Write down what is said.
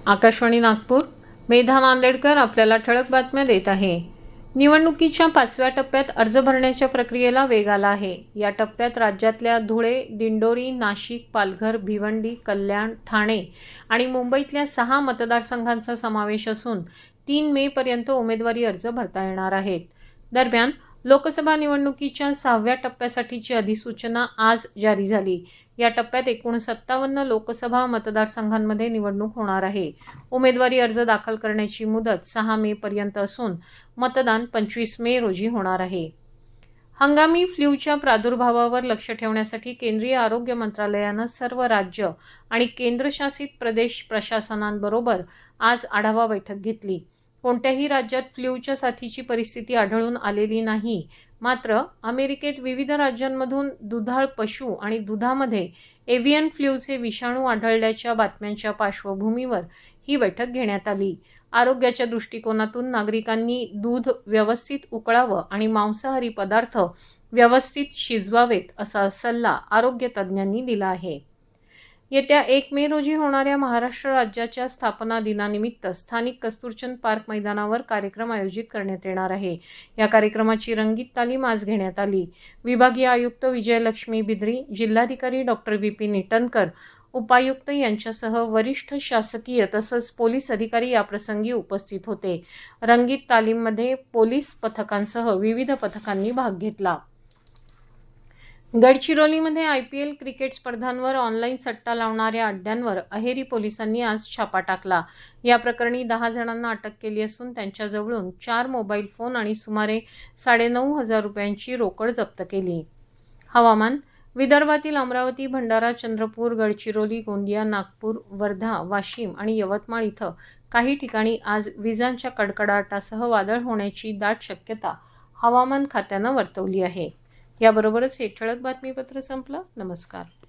आकाशवाणी नागपूर. मेधा नांदेडकर आपल्याला ठळक बातम्या देत आहे. निवडणुकीच्या 5व्या टप्प्यात अर्ज भरण्याच्या प्रक्रियेला वेग आला आहे. या टप्प्यात राज्यातल्या धुळे, दिंडोरी, नाशिक, पालघर, भिवंडी, कल्याण, ठाणे आणि मुंबईतल्या 6 मतदारसंघांचा समावेश असून 3 मेपर्यंत उमेदवारी अर्ज भरता येणार आहेत. दरम्यान लोकसभा निवडणुकीच्या 6व्या टप्प्यासाठीची अधिसूचना आज जारी झाली. या टप्प्यात एकूण 57 लोकसभा मतदारसंघांमध्ये निवडणूक होणार आहे. उमेदवारी अर्ज दाखल करण्याची मुदत 6 मेपर्यंत असून मतदान 25 मे रोजी होणार आहे. हंगामी फ्ल्यूच्या प्रादुर्भावावर लक्ष ठेवण्यासाठी केंद्रीय आरोग्य मंत्रालयानं सर्व राज्य आणि केंद्रशासित प्रदेश प्रशासनांबरोबर आज आढावा बैठक घेतली. कोणत्याही राज्यात फ्ल्यूच्या साथीची परिस्थिती आढळून आलेली नाही. मात्र अमेरिकेत विविध राज्यांमधून दुधाळ पशु आणि दुधामध्ये एव्हियन फ्ल्यूचे विषाणू आढळल्याच्या बातम्यांच्या पार्श्वभूमीवर ही बैठक घेण्यात आली. आरोग्याच्या दृष्टिकोनातून नागरिकांनी दूध व्यवस्थित उकळावं आणि मांसाहारी पदार्थ व्यवस्थित शिजवावेत असा सल्ला आरोग्य तज्ज्ञांनी दिला आहे. येत्या 1 मे रोजी होणाऱ्या महाराष्ट्र राज्याच्या स्थापना दिनानिमित्त स्थानिक कस्तुरचंद पार्क मैदानावर कार्यक्रम आयोजित करण्यात येणार आहे. या कार्यक्रमाची रंगीत तालीम आज घेण्यात आली. विभागीय आयुक्त विजयलक्ष्मी बिद्री, जिल्हाधिकारी डॉक्टर विपिन ईटनकर, उपायुक्त यांच्यासह वरिष्ठ शासकीय तसंच पोलीस अधिकारी याप्रसंगी उपस्थित होते. रंगीत तालीममध्ये पोलीस पथकांसह विविध पथकांनी भाग घेतला. गडचिरोलीमध्ये IPL क्रिकेट स्पर्धांवर ऑनलाईन सट्टा लावणाऱ्या अड्ड्यांवर अहेरी पोलिसांनी आज छापा टाकला. या प्रकरणी 10 जणांना अटक केली असून त्यांच्याजवळून 4 मोबाईल फोन आणि सुमारे 9,500 रुपयांची रोकड जप्त केली. हवामान. विदर्भातील अमरावती, भंडारा, चंद्रपूर, गडचिरोली, गोंदिया, नागपूर, वर्धा, वाशिम आणि यवतमाळ इथं काही ठिकाणी आज विजांच्या कडकडाटासह वादळ होण्याची दाट शक्यता हवामान खात्यानं वर्तवली आहे. याबरोबरच हे ठळक बातमीपत्र संपलं. नमस्कार.